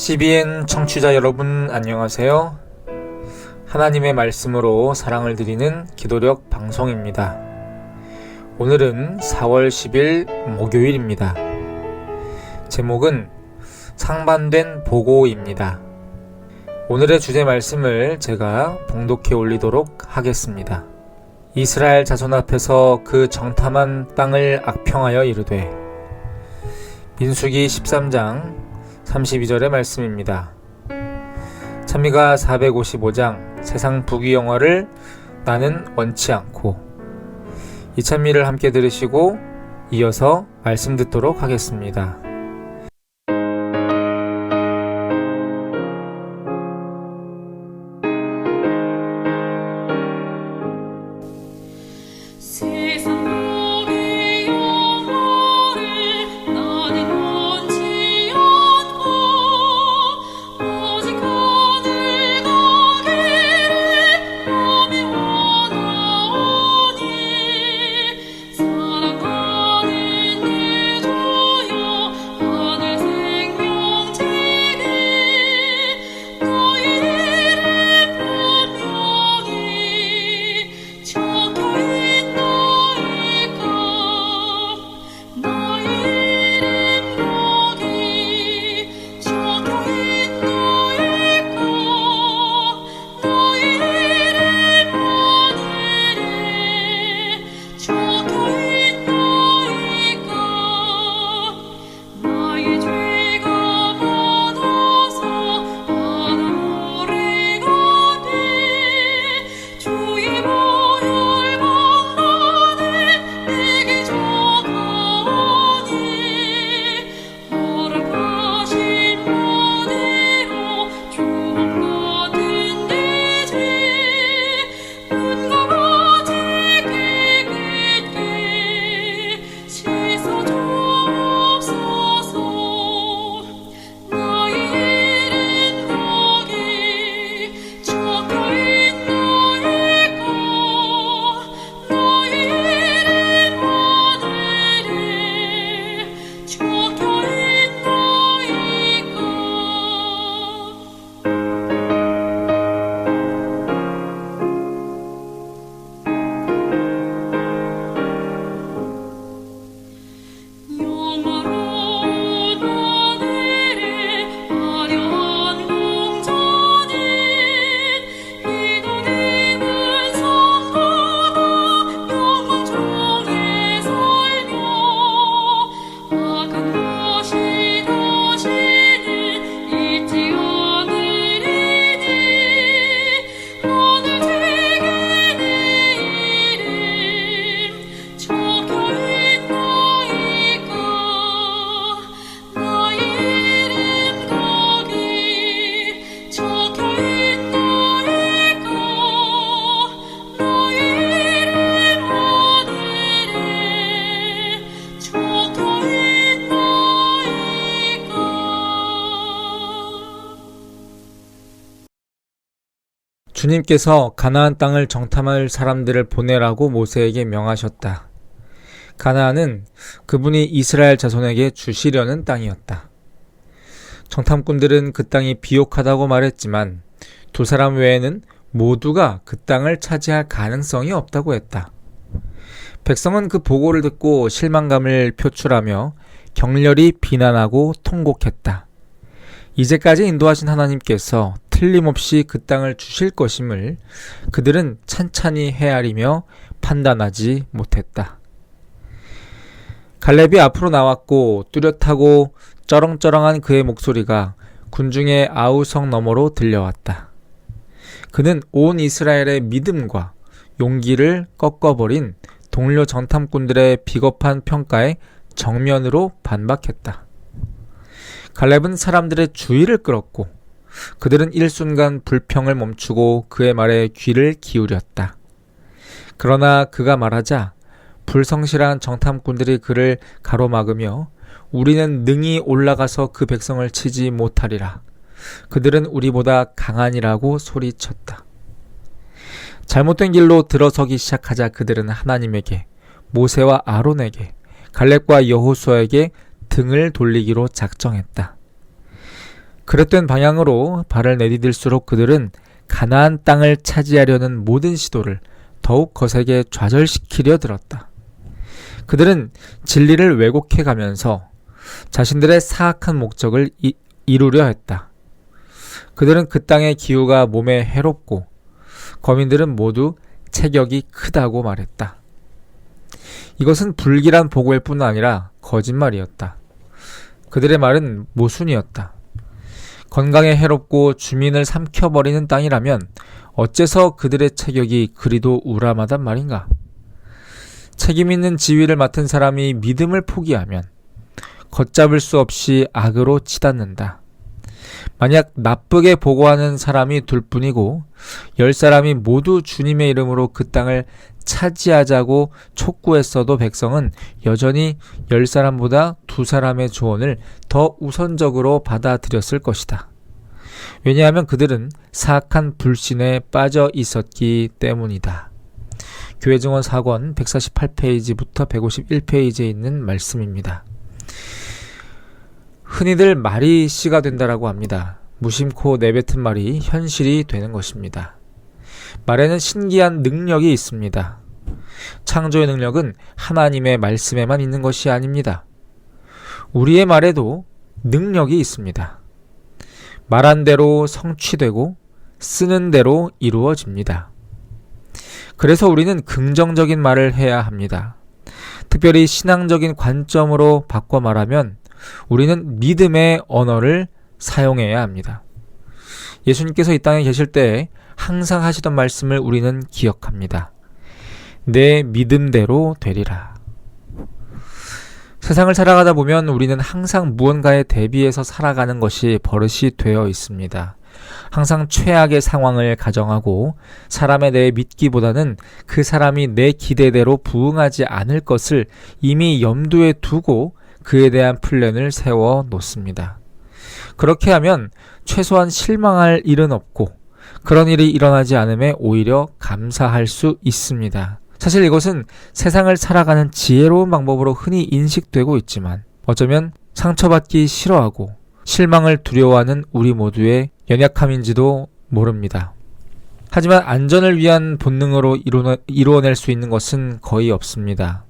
CBN 청취자 여러분 안녕하세요. 하나님의 말씀으로 사랑을 드리는 기도력 방송입니다. 오늘은 4월 10일 목요일입니다. 제목은 상반된 보고입니다. 오늘의 주제 말씀을 제가 봉독해 올리도록 하겠습니다. 이스라엘 자손 앞에서 그 정탐한 땅을 악평하여 이르되. 민수기 13장 32절의 말씀입니다. 찬미가 455장 세상 부귀영화를 나는 원치 않고. 이 찬미를 함께 들으시고 이어서 말씀 듣도록 하겠습니다. 주님께서 가나안 땅을 정탐할 사람들을 보내라고 모세에게 명하셨다. 가나안은 그분이 이스라엘 자손에게 주시려는 땅이었다. 정탐꾼들은 그 땅이 비옥하다고 말했지만 두 사람 외에는 모두가 그 땅을 차지할 가능성이 없다고 했다. 백성은 그 보고를 듣고 실망감을 표출하며 격렬히 비난하고 통곡했다. 이제까지 인도하신 하나님께서 틀림없이 그 땅을 주실 것임을 그들은 찬찬히 헤아리며 판단하지 못했다. 갈렙이 앞으로 나왔고 뚜렷하고 쩌렁쩌렁한 그의 목소리가 군중의 아우성 너머로 들려왔다. 그는 온 이스라엘의 믿음과 용기를 꺾어버린 동료 정탐꾼들의 비겁한 평가에 정면으로 반박했다. 갈렙은 사람들의 주의를 끌었고 그들은 일순간 불평을 멈추고 그의 말에 귀를 기울였다. 그러나 그가 말하자 불성실한 정탐꾼들이 그를 가로막으며 우리는 능히 올라가서 그 백성을 치지 못하리라. 그들은 우리보다 강하니라고 소리쳤다. 잘못된 길로 들어서기 시작하자 그들은 하나님에게, 모세와 아론에게, 갈렙과 여호수아에게 등을 돌리기로 작정했다. 그릇된 방향으로 발을 내디딜수록 그들은 가나안 땅을 차지하려는 모든 시도를 더욱 거세게 좌절시키려 들었다. 그들은 진리를 왜곡해 가면서 자신들의 사악한 목적을 이루려 했다. 그들은 그 땅의 기후가 몸에 해롭고 거민들은 모두 체격이 크다고 말했다. 이것은 불길한 보고일 뿐 아니라 거짓말이었다. 그들의 말은 모순이었다. 건강에 해롭고 주민을 삼켜버리는 땅이라면 어째서 그들의 체격이 그리도 우람하단 말인가? 책임 있는 지위를 맡은 사람이 믿음을 포기하면 걷잡을 수 없이 악으로 치닫는다. 만약 나쁘게 보고하는 사람이 둘 뿐이고 10사람이 모두 주님의 이름으로 그 땅을 차지하자고 촉구했어도 백성은 여전히 10사람보다 2사람의 조언을 더 우선적으로 받아들였을 것이다. 왜냐하면 그들은 사악한 불신에 빠져 있었기 때문이다. 교회증언 4권 148페이지부터 151페이지에 있는 말씀입니다. 흔히들 말이 씨가 된다라고 합니다. 무심코 내뱉은 말이 현실이 되는 것입니다. 말에는 신기한 능력이 있습니다. 창조의 능력은 하나님의 말씀에만 있는 것이 아닙니다. 우리의 말에도 능력이 있습니다. 말한 대로 성취되고 쓰는 대로 이루어집니다. 그래서 우리는 긍정적인 말을 해야 합니다. 특별히 신앙적인 관점으로 바꿔 말하면 우리는 믿음의 언어를 사용해야 합니다. 예수님께서 이 땅에 계실 때 항상 하시던 말씀을 우리는 기억합니다. 내 믿음대로 되리라. 세상을 살아가다 보면 우리는 항상 무언가에 대비해서 살아가는 것이 버릇이 되어 있습니다. 항상 최악의 상황을 가정하고 사람에 대해 믿기보다는 그 사람이 내 기대대로 부응하지 않을 것을 이미 염두에 두고 그에 대한 플랜을 세워 놓습니다. 그렇게 하면 최소한 실망할 일은 없고 그런 일이 일어나지 않음에 오히려 감사할 수 있습니다. 사실 이것은 세상을 살아가는 지혜로운 방법으로 흔히 인식되고 있지만 어쩌면 상처받기 싫어하고 실망을 두려워하는 우리 모두의 연약함인지도 모릅니다. 하지만 안전을 위한 본능으로 이루어낼 수 있는 것은 거의 없습니다.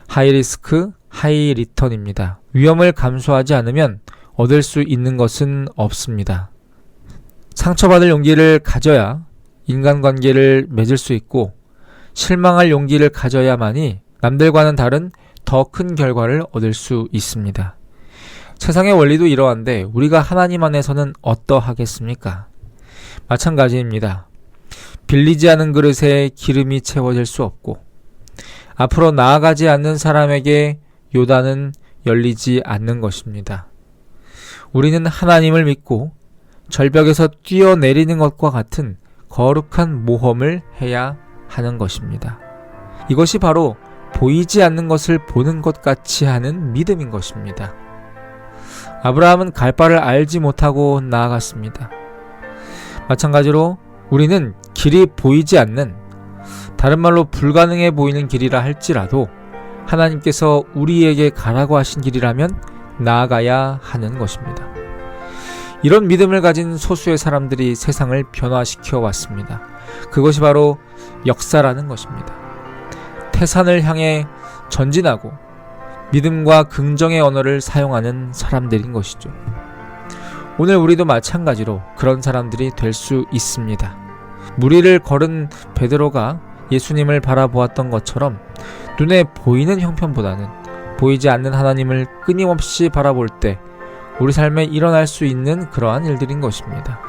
하이 리스크, 하이 리턴입니다. 위험을 감수하지 않으면 얻을 수 있는 것은 없습니다. 상처받을 용기를 가져야 인간관계를 맺을 수 있고 실망할 용기를 가져야만이 남들과는 다른 더 큰 결과를 얻을 수 있습니다. 세상의 원리도 이러한데 우리가 하나님 안에서는 어떠하겠습니까? 마찬가지입니다. 빌리지 않은 그릇에 기름이 채워질 수 없고 앞으로 나아가지 않는 사람에게 요단은 열리지 않는 것입니다. 우리는 하나님을 믿고 절벽에서 뛰어내리는 것과 같은 거룩한 모험을 해야 하는 것입니다. 이것이 바로 보이지 않는 것을 보는 것 같이 하는 믿음인 것입니다. 아브라함은 갈 바를 알지 못하고 나아갔습니다. 마찬가지로 우리는 길이 보이지 않는, 다른 말로 불가능해 보이는 길이라 할지라도 하나님께서 우리에게 가라고 하신 길이라면 나아가야 하는 것입니다. 이런 믿음을 가진 소수의 사람들이 세상을 변화시켜 왔습니다. 그것이 바로 역사라는 것입니다. 태산을 향해 전진하고 믿음과 긍정의 언어를 사용하는 사람들인 것이죠. 오늘 우리도 마찬가지로 그런 사람들이 될 수 있습니다. 무리를 걸은 베드로가 예수님을 바라보았던 것처럼 눈에 보이는 형편보다는 보이지 않는 하나님을 끊임없이 바라볼 때 우리 삶에 일어날 수 있는 그러한 일들인 것입니다.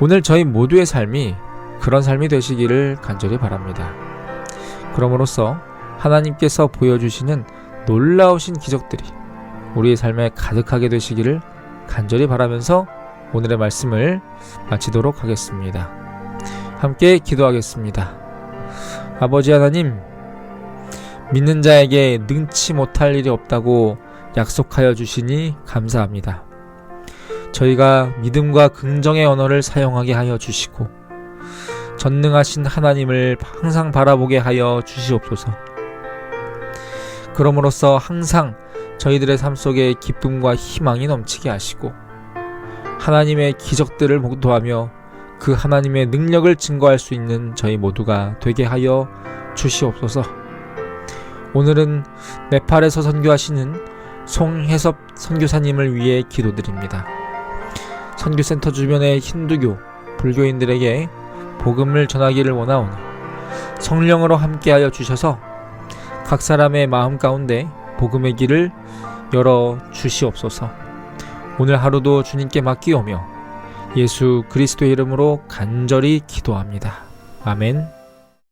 오늘 저희 모두의 삶이 그런 삶이 되시기를 간절히 바랍니다. 그럼으로써 하나님께서 보여주시는 놀라우신 기적들이 우리의 삶에 가득하게 되시기를 간절히 바라면서 오늘의 말씀을 마치도록 하겠습니다. 함께 기도하겠습니다. 아버지 하나님, 믿는 자에게 능치 못할 일이 없다고 약속하여 주시니 감사합니다. 저희가 믿음과 긍정의 언어를 사용하게 하여 주시고 전능하신 하나님을 항상 바라보게 하여 주시옵소서. 그럼으로써 항상 저희들의 삶 속에 기쁨과 희망이 넘치게 하시고 하나님의 기적들을 목도하며 그 하나님의 능력을 증거할 수 있는 저희 모두가 되게 하여 주시옵소서. 오늘은 네팔에서 선교하시는 송혜섭 선교사님을 위해 기도드립니다. 선교센터 주변의 힌두교, 불교인들에게 복음을 전하기를 원하오니 성령으로 함께하여 주셔서 각 사람의 마음 가운데 복음의 길을 열어 주시옵소서. 오늘 하루도 주님께 맡기오며 예수 그리스도의 이름으로 간절히 기도합니다. 아멘.